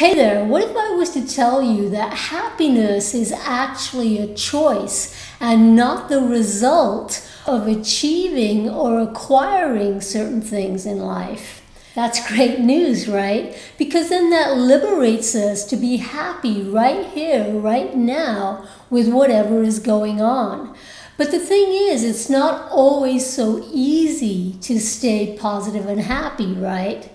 Hey there, what if I was to tell you that happiness is actually a choice and not the result of achieving or acquiring certain things in life? That's great news, right? Because then that liberates us to be happy right here, right now, with whatever is going on. But the thing is, it's not always so easy to stay positive and happy, right?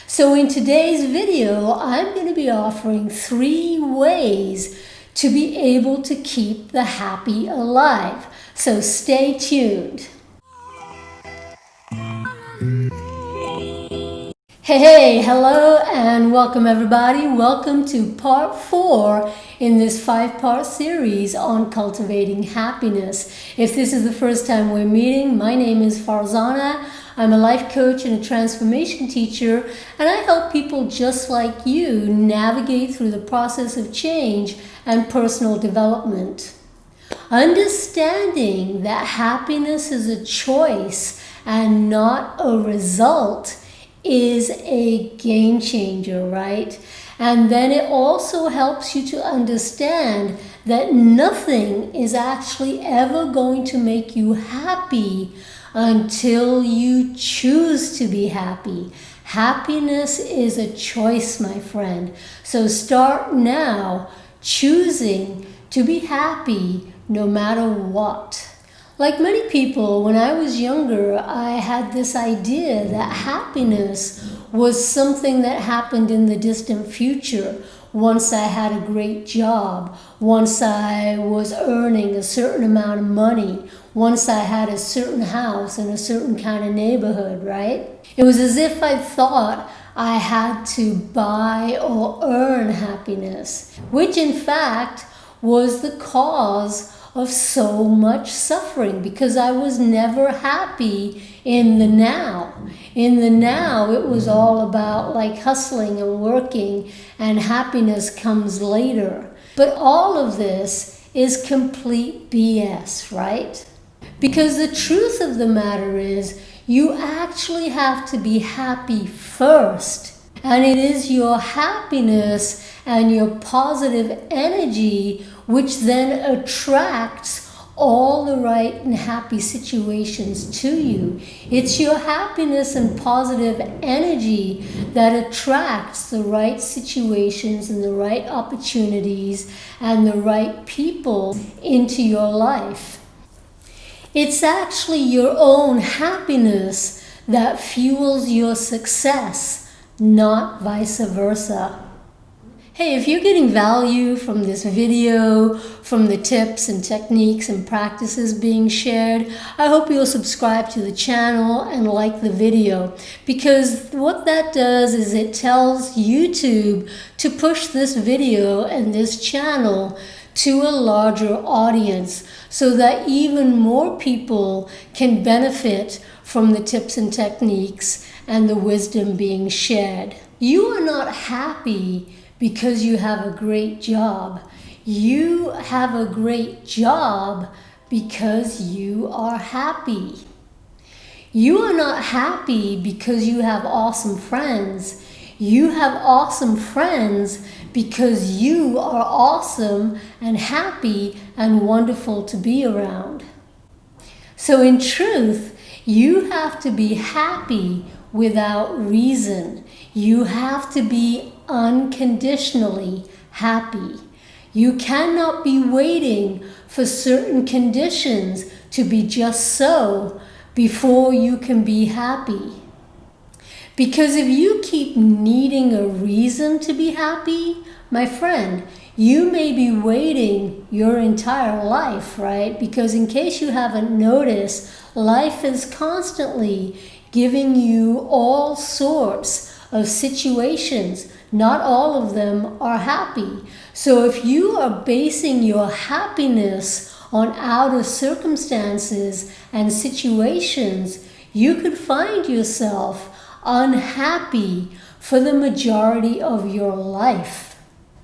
So in today's video, I'm going to be offering 3 ways to be able to keep the happy alive. So stay tuned. Hey, hello and welcome everybody. Welcome to part 4 in this 5-part series on cultivating happiness. If this is the first time we're meeting, my name is Farzana. I'm a life coach and a transformation teacher, and I help people just like you navigate through the process of change and personal development. Understanding that happiness is a choice and not a result is a game changer, right? And then it also helps you to understand that nothing is actually ever going to make you happy until you choose to be happy. Happiness is a choice, my friend. So start now choosing to be happy no matter what. Like many people, when I was younger, I had this idea that happiness was something that happened in the distant future. Once I had a great job, once I was earning a certain amount of money, once I had a certain house in a certain kind of neighborhood, right? It was as if I thought I had to buy or earn happiness, which in fact was the cause of so much suffering because I was never happy in the now. In the now, it was all about like hustling and working, and happiness comes later. But all of this is complete BS, right? Because the truth of the matter is you actually have to be happy first. And it is your happiness and your positive energy which then attracts all the right and happy situations to you. It's your happiness and positive energy that attracts the right situations and the right opportunities and the right people into your life. It's actually your own happiness that fuels your success, not vice versa. Hey, if you're getting value from this video, from the tips and techniques and practices being shared, I hope you'll subscribe to the channel and like the video, because what that does is it tells YouTube to push this video and this channel to a larger audience so that even more people can benefit from the tips and techniques and the wisdom being shared. You are not happy because you have a great job. You have a great job because you are happy. You are not happy because you have awesome friends. You have awesome friends because you are awesome and happy and wonderful to be around. So in truth, you have to be happy without reason. You have to be unconditionally happy. You cannot be waiting for certain conditions to be just so before you can be happy. Because if you keep needing a reason to be happy, my friend, you may be waiting your entire life, right? Because in case you haven't noticed, life is constantly giving you all sorts of situations. Not all of them are happy. So if you are basing your happiness on outer circumstances and situations, you could find yourself unhappy for the majority of your life.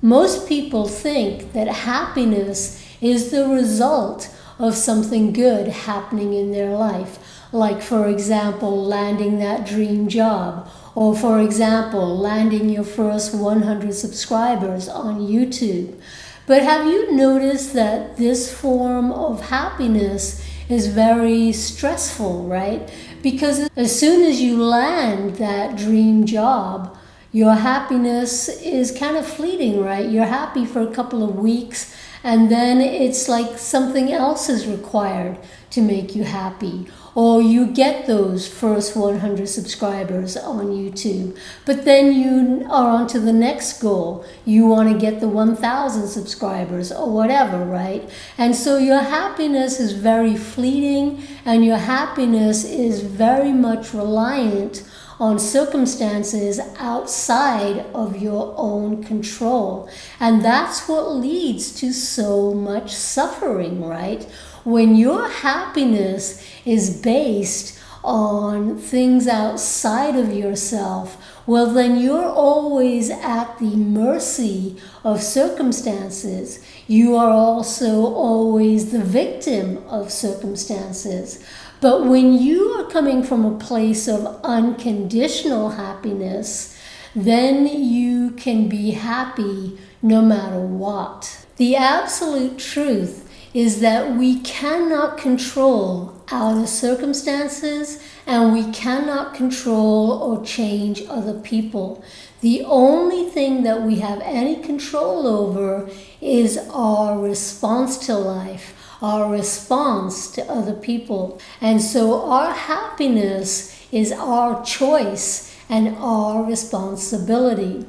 Most people think that happiness is the result of something good happening in their life, like for example landing that dream job, Or for example, landing your first 100 subscribers on YouTube. But have you noticed that this form of happiness is very stressful, right? Because as soon as you land that dream job, your happiness is kind of fleeting, right? You're happy for a couple of weeks, and then it's like something else is required to make you happy. Or you get those first 100 subscribers on YouTube, but then you are on to the next goal. You want to get the 1,000 subscribers or whatever, right? And so your happiness is very fleeting, and your happiness is very much reliant on circumstances outside of your own control. And that's what leads to so much suffering, right? When your happiness is based on things outside of yourself, well, then you're always at the mercy of circumstances. You are also always the victim of circumstances. But when you are coming from a place of unconditional happiness, then you can be happy no matter what. The absolute truth is that we cannot control outer circumstances, and we cannot control or change other people. The only thing that we have any control over is our response to life, our response to other people. And so our happiness is our choice and our responsibility.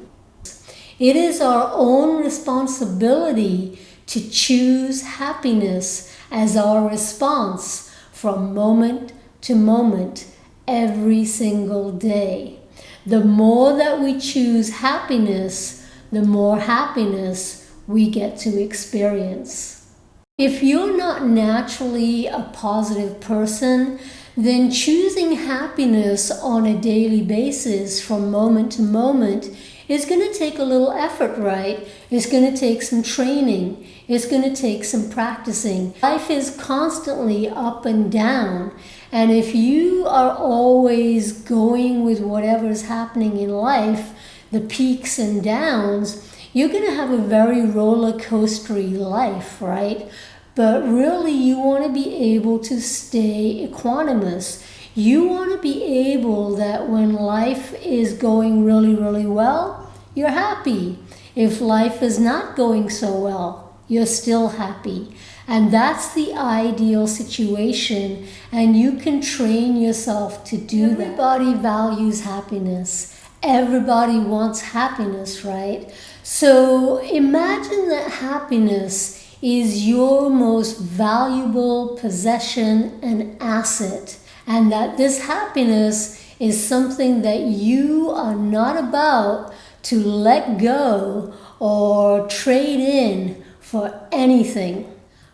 It is our own responsibility to choose happiness as our response from moment to moment every single day. The more that we choose happiness, the more happiness we get to experience. If you're not naturally a positive person, then choosing happiness on a daily basis from moment to moment is going to take a little effort, right? It's going to take some training. It's going to take some practicing. Life is constantly up and down. And if you are always going with whatever's happening in life, the peaks and downs, you're going to have a very roller coastery life, right? But really, you want to be able to stay equanimous. You want to be able that when life is going really, really well, you're happy. If life is not going so well, you're still happy. And that's the ideal situation, and you can train yourself to do that. Everybody values happiness. Everybody wants happiness, right? So imagine that happiness is your most valuable possession and asset, and that this happiness is something that you are not about to let go or trade in for anything.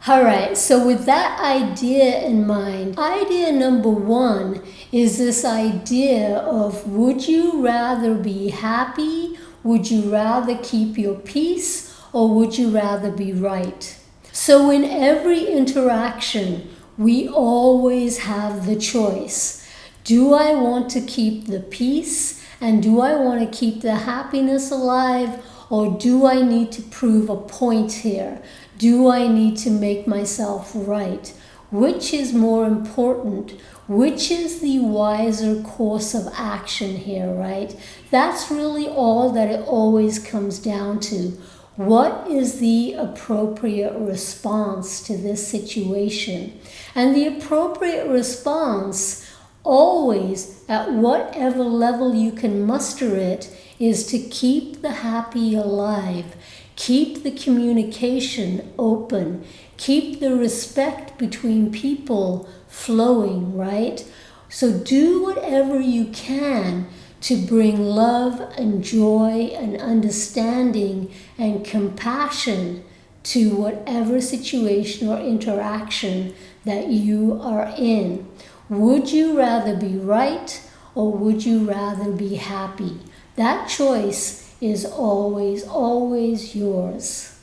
All right, so with that idea in mind, idea number one is this idea of, would you rather be happy? Would you rather keep your peace? Or would you rather be right? So in every interaction, we always have the choice. Do I want to keep the peace? And do I want to keep the happiness alive? Or do I need to prove a point here? Do I need to make myself right? Which is more important? Which is the wiser course of action here, right? That's really all that it always comes down to. What is the appropriate response to this situation? And the appropriate response, always, at whatever level you can muster it, is to keep the happy alive. Keep the communication open. Keep the respect between people flowing, right? So do whatever you can to bring love and joy and understanding and compassion to whatever situation or interaction that you are in. Would you rather be right, or would you rather be happy? That choice is always, always yours.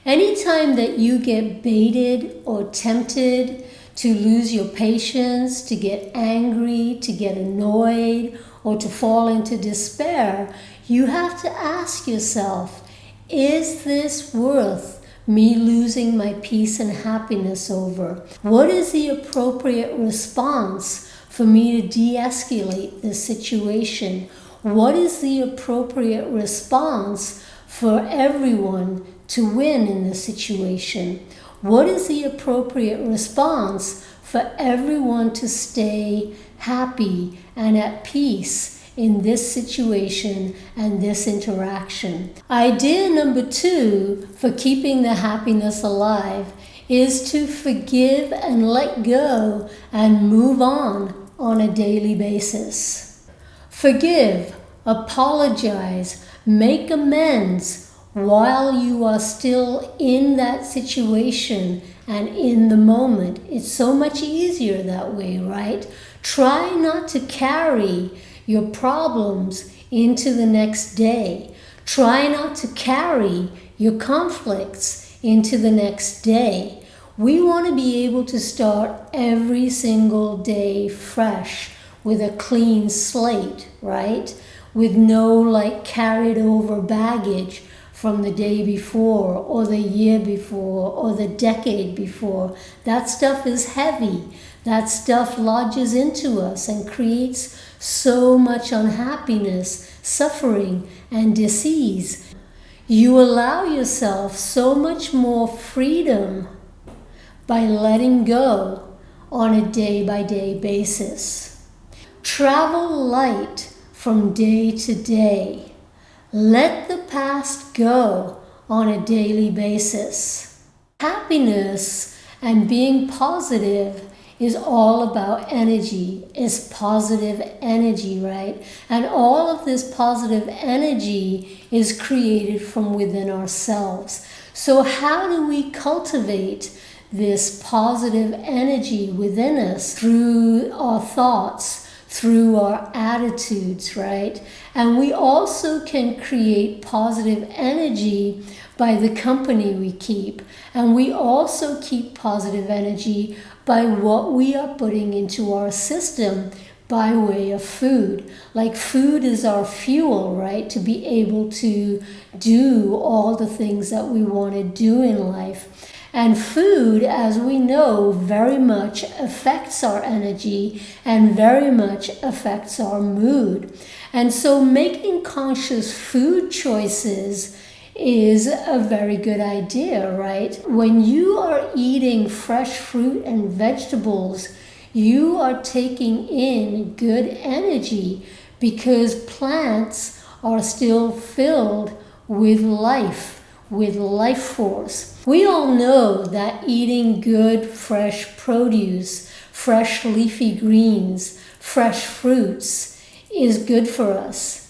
Anytime that you get baited or tempted to lose your patience, to get angry, to get annoyed, or to fall into despair, you have to ask yourself, is this worth me losing my peace and happiness over? What is the appropriate response for me to de-escalate this situation? What is the appropriate response for everyone to win in this situation? What is the appropriate response for everyone to stay happy and at peace in this situation and this interaction? Idea number 2 for keeping the happiness alive is to forgive and let go and move on a daily basis. Forgive, apologize, make amends while you are still in that situation and in the moment. It's so much easier that way, right? Try not to carry your problems into the next day. Try not to carry your conflicts into the next day. We want to be able to start every single day fresh with a clean slate, right? With no carried over baggage from the day before or the year before or the decade before. That stuff is heavy. That stuff lodges into us and creates so much unhappiness, suffering, and disease. You allow yourself so much more freedom by letting go on a day-by-day basis. Travel light from day to day. Let the past go on a daily basis. Happiness and being positive is all about energy, is positive energy, right? And all of this positive energy is created from within ourselves. So how do we cultivate this positive energy within us? Through our thoughts, through our attitudes, right? And we also can create positive energy by the company we keep. And we also keep positive energy by what we are putting into our system by way of food. Like food is our fuel, right? To be able to do all the things that we want to do in life. And food, as we know, very much affects our energy and very much affects our mood. And so making conscious food choices is a very good idea, right? When you are eating fresh fruit and vegetables, you are taking in good energy because plants are still filled with life force. We all know that eating good fresh produce, fresh leafy greens, fresh fruits is good for us.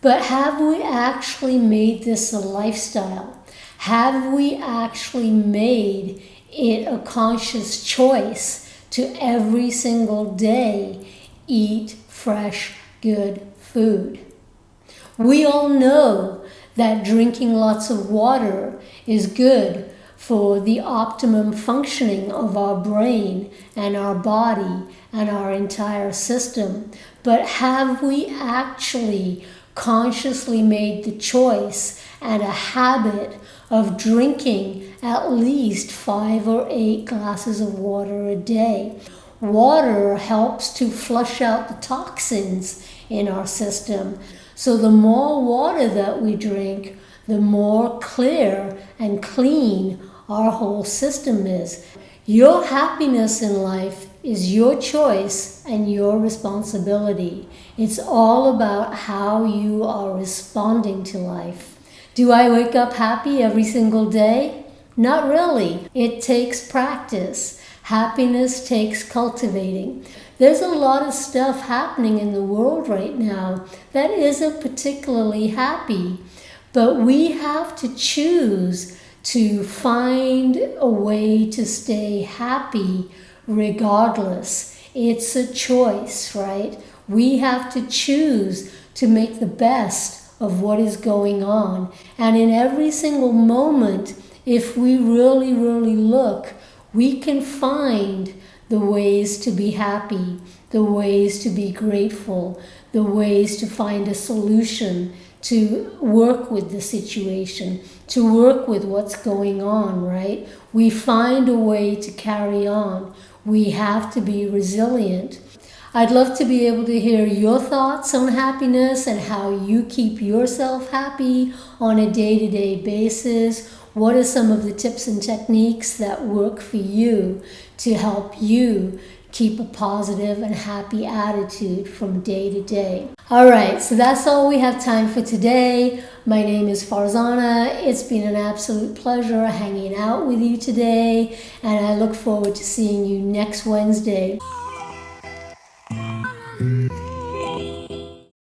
But have we actually made this a lifestyle? Have we actually made it a conscious choice to every single day eat fresh, good food? We all know that drinking lots of water is good for the optimum functioning of our brain and our body and our entire system. But have we actually consciously made the choice and a habit of drinking at least 5 or 8 glasses of water a day? Water helps to flush out the toxins in our system. So the more water that we drink, the more clear and clean our whole system is. Your happiness in life is your choice and your responsibility. It's all about how you are responding to life. Do I wake up happy every single day? Not really. It takes practice. Happiness takes cultivating. There's a lot of stuff happening in the world right now that isn't particularly happy, but we have to choose to find a way to stay happy regardless. It's a choice, right? We have to choose to make the best of what is going on. And in every single moment, if we really, really look, we can find the ways to be happy, the ways to be grateful, the ways to find a solution, to work with the situation, to work with what's going on, right? We find a way to carry on. We have to be resilient. I'd love to be able to hear your thoughts on happiness and how you keep yourself happy on a day-to-day basis. What are some of the tips and techniques that work for you to help you keep a positive and happy attitude from day to day? All right, so that's all we have time for today. My name is Farzana. It's been an absolute pleasure hanging out with you today, and I look forward to seeing you next Wednesday.